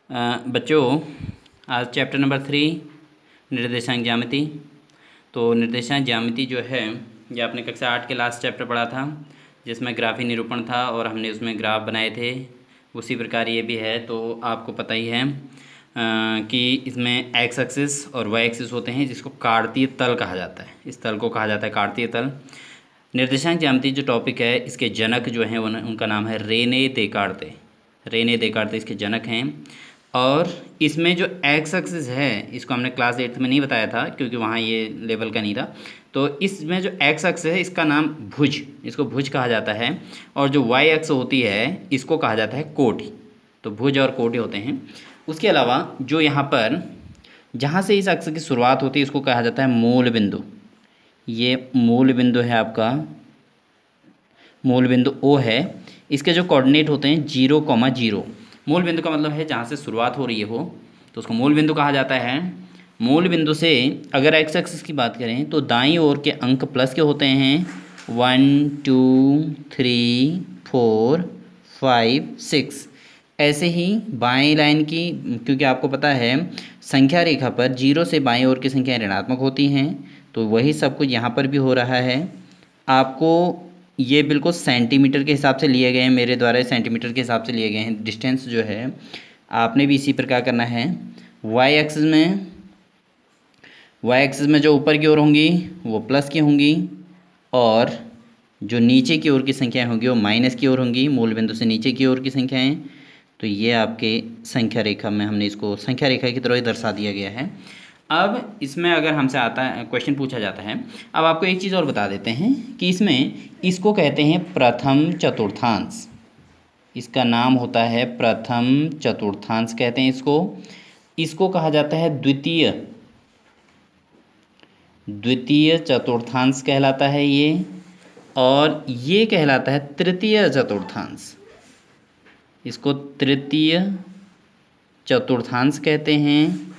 बच्चों, आज chapter number 3 निर्देशांक ज्यामिति। तो निर्देशांक ज्यामिति जो है ये आपने कक्षा 8 के लास्ट चैप्टर पढ़ा था, जिसमें ग्राफी निरूपण था और हमने उसमें ग्राफ बनाए थे। उसी प्रकार ये भी है। तो आपको पता ही है कि इसमें एक्स एक्सिस और वाई एक्सिस होते हैं, जिसको कार्तीय तल कहा जाता है। इस तल को कहा जाता है कार्तीय तल। निर्देशांक ज्यामिति जो टॉपिक है, इसके जनक जो हैं उनका नाम है रेने देकार्ते। रेने देकार्ते इसके जनक हैं। और इसमें जो एक्स एक्सिस है, इसको हमने क्लास 8 में नहीं बताया था क्योंकि वहाँ ये लेवल का नहीं था। तो इसमें जो एक्स एक्स है इसका नाम भुज, इसको भुज कहा जाता है। और जो वाई एक्स होती है इसको कहा जाता है कोटि। तो भुज और कोटि होते हैं। उसके अलावा जो यहाँ पर जहाँ से इस अक्ष की शुरुआत होती है इसको कहा जाता है मूल बिंदु। ये मूल बिंदु है आपका, मूल बिंदु ओ है। इसके जो कोऑर्डिनेट होते हैं 0,0। मूल बिंदु का मतलब है जहाँ से शुरुआत हो रही है हो, तो उसको मूल बिंदु कहा जाता है। मूल बिंदु से अगर एक्स एक्सिस की बात करें तो दाईं ओर के अंक प्लस के होते हैं 1 2 3 4 5 6। ऐसे ही बाएं लाइन की, क्योंकि आपको पता है संख्या रेखा पर 0 से बाएं ओर की संख्याएं ऋणात्मक होती हैं, तो वही सब कुछ यहाँ पर भी हो रहा है। आपको ये बिल्कुल सेंटीमीटर के हिसाब से लिए गए हैं, मेरे द्वारा सेंटीमीटर के हिसाब से लिए गए हैं। डिस्टेंस जो है आपने भी इसी प्रकार करना है। वाई एक्सिस में जो ऊपर की ओर होंगी वो प्लस की होंगी, और जो नीचे की ओर की संख्याएं होंगी वो माइनस की ओर होंगी, मूल बिंदु से नीचे की ओर की संख्याएं। तो ये आपके संख्या रेखा में हमने इसको संख्या रेखा की तरह ही दर्शा दिया गया है। अब इसमें अगर हमसे आता है, क्वेश्चन पूछा जाता है। अब आपको एक चीज़ और बता देते हैं कि इसमें इसको कहते हैं प्रथम चतुर्थांश। इसका नाम होता है प्रथम चतुर्थांश कहते हैं इसको कहा जाता है द्वितीय चतुर्थांश कहलाता है ये, और ये कहलाता है तृतीय चतुर्थांश। इसको तृतीय चतुर्थांश कहते हैं,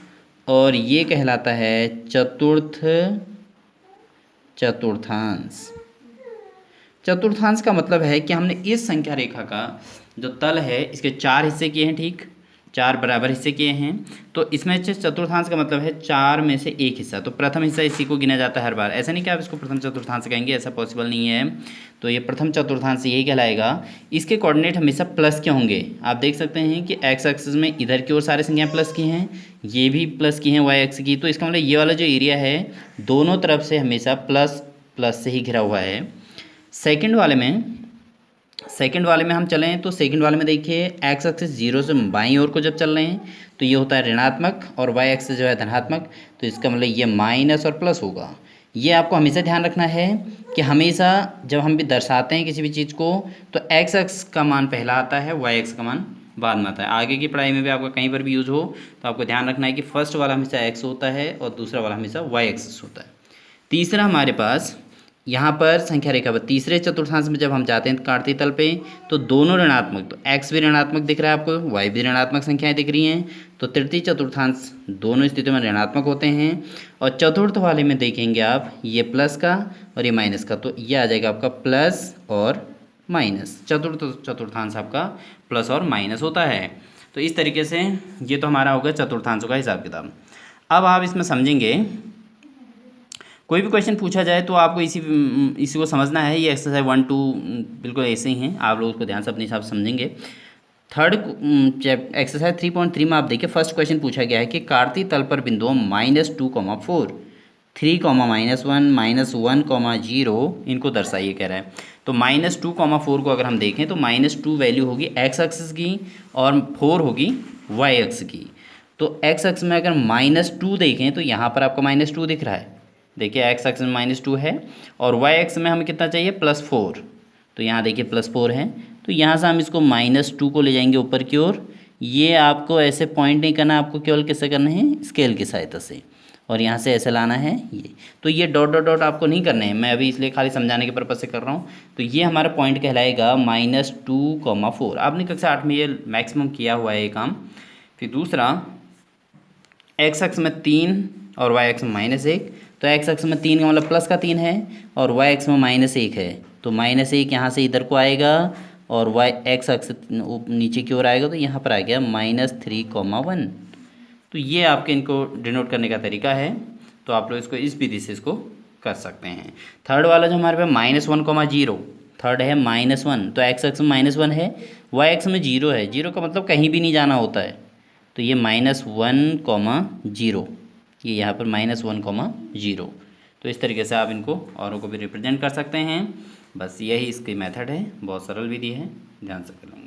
और ये कहलाता है चतुर्थ चतुर्थांश। चतुर्थांश का मतलब है कि हमने इस संख्या रेखा का जो तल है इसके 4 हिस्से किए हैं, ठीक, 4 बराबर हिस्से किए हैं। तो इसमें चतुर्थांश का मतलब है 4 में से एक हिस्सा। तो प्रथम हिस्सा इसी को गिना जाता है हर बार। ऐसा नहीं कि आप इसको प्रथम चतुर्थांश कहेंगे, ऐसा पॉसिबल नहीं है। तो ये प्रथम चतुर्थांश यही कहलाएगा। इसके कोऑर्डिनेट हमेशा प्लस के होंगे। आप देख सकते हैं कि एक्स एक्सिस में इधर की ओर सारी संख्याएं प्लस की हैं, ये भी प्लस की हैं वाई एक्स की। तो इसका मतलब ये वाला जो एरिया है दोनों तरफ से हमेशा प्लस प्लस से ही घिरा हुआ है। सेकंड वाले में हम चलें तो सेकंड वाले में देखिए एक्स एक्सिस 0 से बाईं ओर को जब चल रहे हैं तो ये होता है ऋणात्मक, और वाई एक्सिस जो है धनात्मक। तो इसका मतलब ये माइनस और प्लस होगा। ये आपको हमेशा ध्यान रखना है कि हमेशा जब हम भी दर्शाते हैं किसी भी चीज़ को तो एक्स एक्स का मान पहला आता है, वाई एक्स का मान बाद में आता है। आगे की पढ़ाई में भी आपका कहीं पर भी यूज़ हो तो आपको ध्यान रखना है कि फर्स्ट वाला हमेशा एक्स होता है और दूसरा वाला हमेशा वाई एक्सिस होता है। तीसरा हमारे पास यहाँ पर संख्या रेखा पर तीसरे चतुर्थांश में जब हम जाते हैं कार्तीय तल पे तो दोनों ऋणात्मक, तो एक्स भी ऋणात्मक दिख रहा है आपको, वाई भी ऋणात्मक संख्याएं दिख रही हैं। तो तृतीय चतुर्थांश दोनों स्थितियों में ऋणात्मक होते हैं। और चतुर्थ वाले में देखेंगे आप ये प्लस का और ये माइनस का, तो ये आ जाएगा आपका प्लस और माइनस। चतुर्थ चतुर्थांश आपका प्लस और माइनस होता है। तो इस तरीके से ये तो हमारा होगा चतुर्थांशों का हिसाब किताब। अब आप इसमें समझेंगे, कोई भी क्वेश्चन पूछा जाए तो आपको इसी को समझना है। ये एक्सरसाइज 1 2 बिल्कुल ऐसे ही हैं, आप लोग उसको ध्यान से अपने हिसाब से समझेंगे। थर्ड एक्सरसाइज 3.3 में आप देखिए फर्स्ट क्वेश्चन पूछा गया है कि कार्तीय तल पर बिंदुओं -2,4 3, -1 -1, 0 इनको दर्शाइए कह रहा है। तो -2,4 को अगर हम देखें तो -2 वैल्यू होगी एक्स एक्सिस की और 4 होगी वाई एक्स की। तो एक्स एक्स में अगर -2 देखें तो यहाँ पर आपको -2 दिख रहा है। देखिए एक्स एक्स में -2 है और वाई एक्स में हमें कितना चाहिए +4। तो यहाँ देखिए +4 है। तो यहाँ से हम इसको -2 को ले जाएंगे ऊपर की ओर। ये आपको ऐसे पॉइंट नहीं करना, आपको केवल किससे करना है, स्केल की सहायता से, और यहाँ से ऐसे लाना है ये। तो ये डॉट डॉट डॉट आपको नहीं करने हैं, मैं अभी इसलिए खाली समझाने के पर्पज़ से कर रहा हूँ। तो ये हमारा पॉइंट कहलाएगा -2,4। आपने कक्षा 8 में ये मैक्सिमम किया हुआ है ये काम। फिर दूसरा एक्स एक्स में 3 और वाई एक्स में -1। तो एक्स एक्स में 3 का मतलब प्लस का 3 है और वाई एक्स में -1 है। तो -1 यहाँ से इधर को आएगा और वाई एक्स अक्ष नीचे की ओर आएगा तो यहाँ पर आ गया -3,1। तो ये आपके इनको डिनोट करने का तरीका है। तो आप लोग इसको इस विधि से इसको कर सकते हैं। थर्ड वाला जो हमारे पास -1,0, थर्ड है -1, तो एक्स अक्ष में -1 है, वाई अक्ष में 0 है। 0 का मतलब कहीं भी नहीं जाना होता है, तो ये -1,0, ये यहाँ पर -1,0। तो इस तरीके से आप इनको औरों को भी रिप्रेजेंट कर सकते हैं। बस यही इसकी मेथड है, बहुत सरल विधि है, ध्यान से करें।